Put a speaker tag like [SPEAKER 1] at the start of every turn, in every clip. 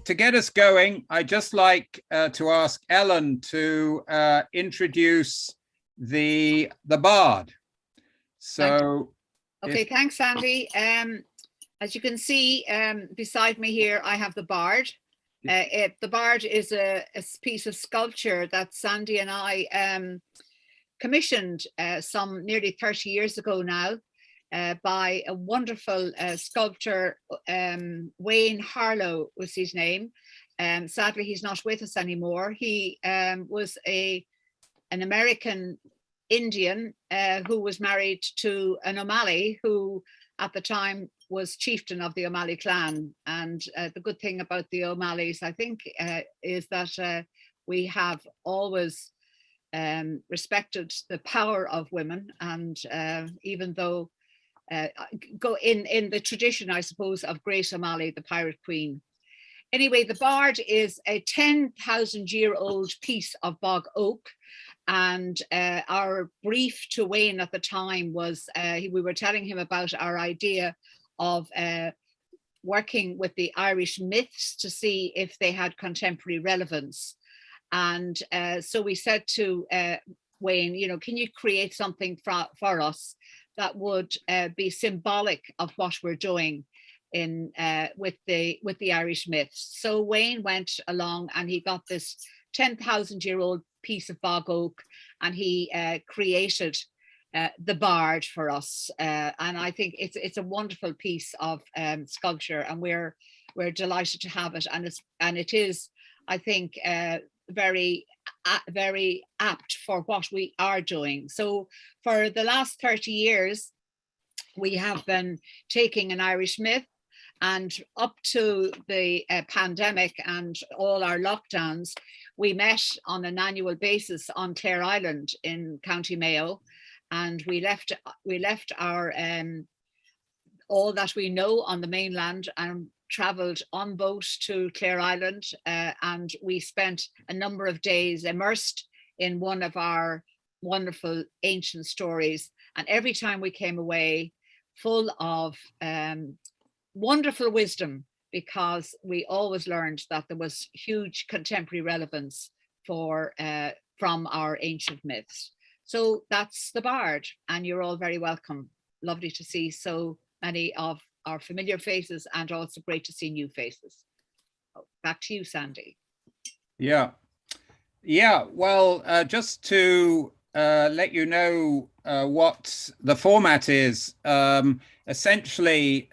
[SPEAKER 1] to get us going, I'd just like to ask Ellen to introduce the bard. So,
[SPEAKER 2] okay, thanks, Sandy. As you can see, beside me here, I have the bard. The bard is a piece of sculpture that Sandy and I commissioned some nearly 30 years ago now by a wonderful sculptor, Wayne Harlow was his name. Sadly, he's not with us anymore. He was an American Indian who was married to an O'Malley who at the time was chieftain of the O'Malley clan. And the good thing about the O'Malleys, I think, is that we have always respected the power of women. And even though go in the tradition, I suppose, of Grace O'Malley, the Pirate Queen. Anyway, the bard is a 10,000-year-old piece of bog oak. And our brief to Wayne at the time was, we were telling him about our idea of working with the Irish myths to see if they had contemporary relevance. And so we said to Wayne, can you create something for us that would be symbolic of what we're doing in with the Irish myths? So Wayne went along and he got this 10,000-year-old piece of bog oak, and he created the bard for us. And I think it's a wonderful piece of sculpture, and we're delighted to have it. And it is, I think, very apt for what we are doing. So for the last 30 years, we have been taking an Irish myth, and up to the pandemic and all our lockdowns, we met on an annual basis on Clare Island in County Mayo, and we left our all that we know on the mainland and travelled on boat to Clare Island, and we spent a number of days immersed in one of our wonderful ancient stories. And every time we came away full of wonderful wisdom, because we always learned that there was huge contemporary relevance from our ancient myths. So that's the bard, and you're all very welcome. Lovely to see so many of our familiar faces, and also great to see new faces. Back to you, Sandy.
[SPEAKER 1] Yeah. Well, just to let you know what the format is. Essentially,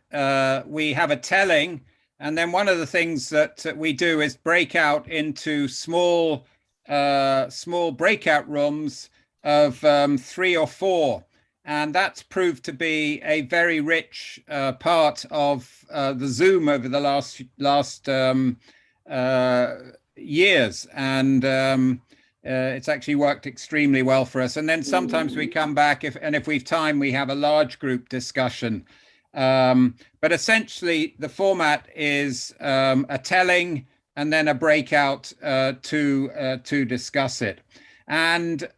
[SPEAKER 1] we have a telling, and then one of the things that we do is break out into small breakout rooms of 3 or 4. And that's proved to be a very rich part of the Zoom over the last years. And it's actually worked extremely well for us. And then sometimes we come back, if we've time, we have a large group discussion. But essentially, the format is a telling and then a breakout to discuss it. And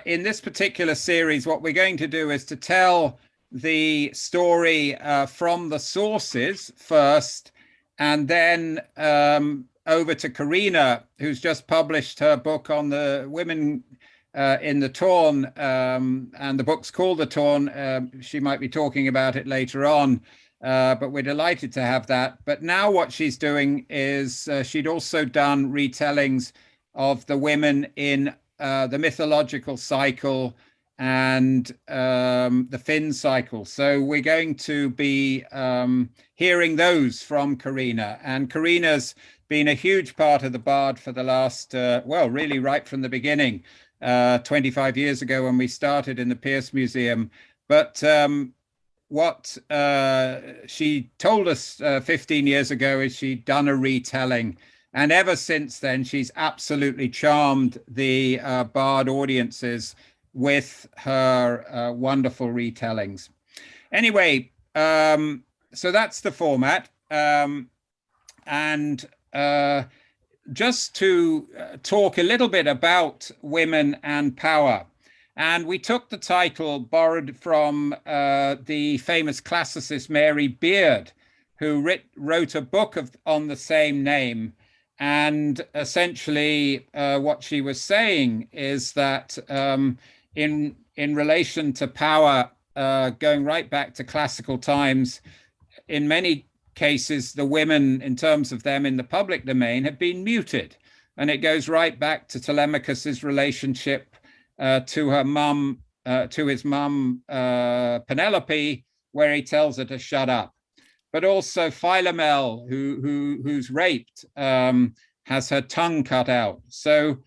[SPEAKER 1] in this particular series, what we're going to do is to tell the story from the sources first, and then over to Karina, who's just published her book on the women in the Torn, and the book's called The Torn. She might be talking about it later on, but we're delighted to have that. But now what she's doing is she'd also done retellings of the women in the mythological cycle and the Finn cycle. So we're going to be hearing those from Karina. And Karina's been a huge part of the bard for the last, really right from the beginning, 25 years ago when we started in the Pierce Museum. But what she told us 15 years ago is she'd done a retelling. And ever since then, she's absolutely charmed the bard audiences with her wonderful retellings. Anyway, so that's the format. And just to talk a little bit about women and power. And we took the title borrowed from the famous classicist Mary Beard, who wrote a book on the same name. And essentially what she was saying is that in relation to power, going right back to classical times, in many cases, the women, in terms of them in the public domain, have been muted. And it goes right back to Telemachus's relationship to her mum, to his mum, Penelope, where he tells her to shut up. But also Philomel, who's raped, has her tongue cut out. So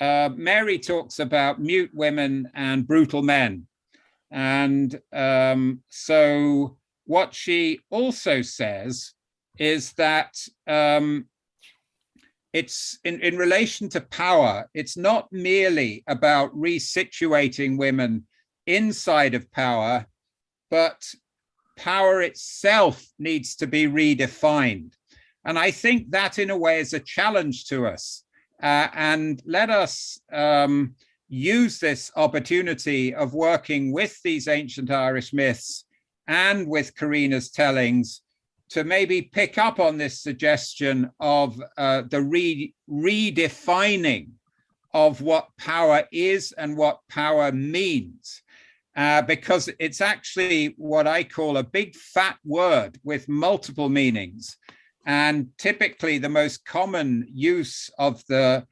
[SPEAKER 1] Mary talks about mute women and brutal men. And so what she also says is that it's in relation to power, it's not merely about resituating women inside of power, but power itself needs to be redefined. And I think that in a way is a challenge to us. And let us use this opportunity of working with these ancient Irish myths and with Karina's tellings to maybe pick up on this suggestion of the redefining of what power is and what power means. Because it's actually what I call a big fat word with multiple meanings. And typically the most common use of the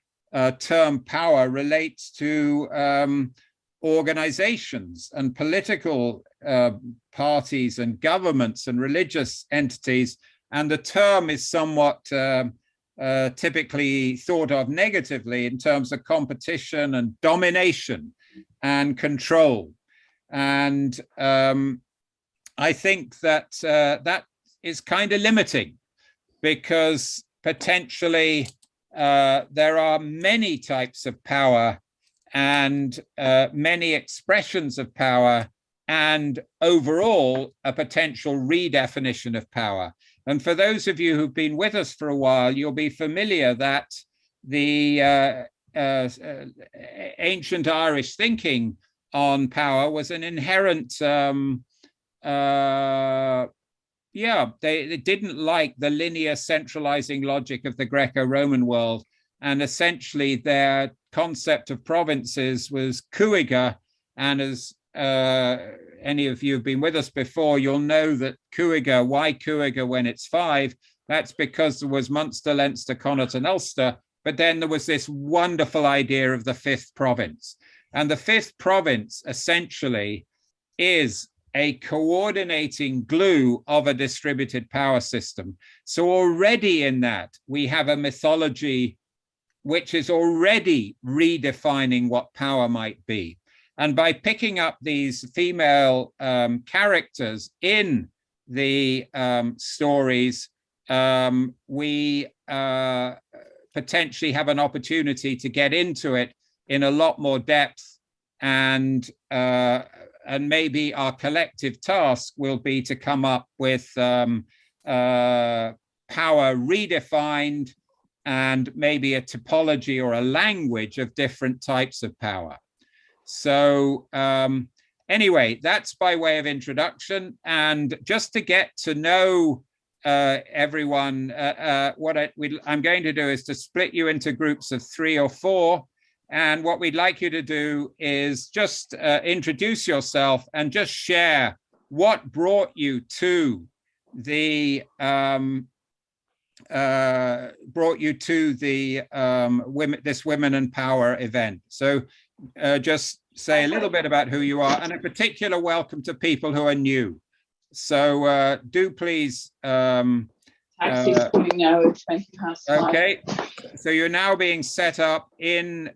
[SPEAKER 1] term power relates to organizations and political parties and governments and religious entities. And the term is somewhat typically thought of negatively in terms of competition and domination and control. And I think that that is kind of limiting, because potentially there are many types of power and many expressions of power, and overall a potential redefinition of power. And for those of you who've been with us for a while, you'll be familiar that the ancient Irish thinking on power was an inherent, they didn't like the linear centralizing logic of the Greco-Roman world. And essentially their concept of provinces was cuiga. And as any of you have been with us before, you'll know that cuiga, why cuiga when it's 5? That's because there was Munster, Leinster, Connaught and Ulster. But then there was this wonderful idea of the 5th province. And the 5th province essentially is a coordinating glue of a distributed power system. So already in that, we have a mythology which is already redefining what power might be. And by picking up these female characters in the stories, we potentially have an opportunity to get into it in a lot more depth, and maybe our collective task will be to come up with power redefined and maybe a typology or a language of different types of power. So anyway, that's by way of introduction. And just to get to know everyone, what I'm going to do is to split you into groups of 3 or 4. And what we'd like you to do is just introduce yourself and just share what brought you to the this Women and Power event. So just say a little bit about who you are, and a particular welcome to people who are new. So do please.
[SPEAKER 3] Taxi's coming now at 5:20.
[SPEAKER 1] Okay, so you're now being set up in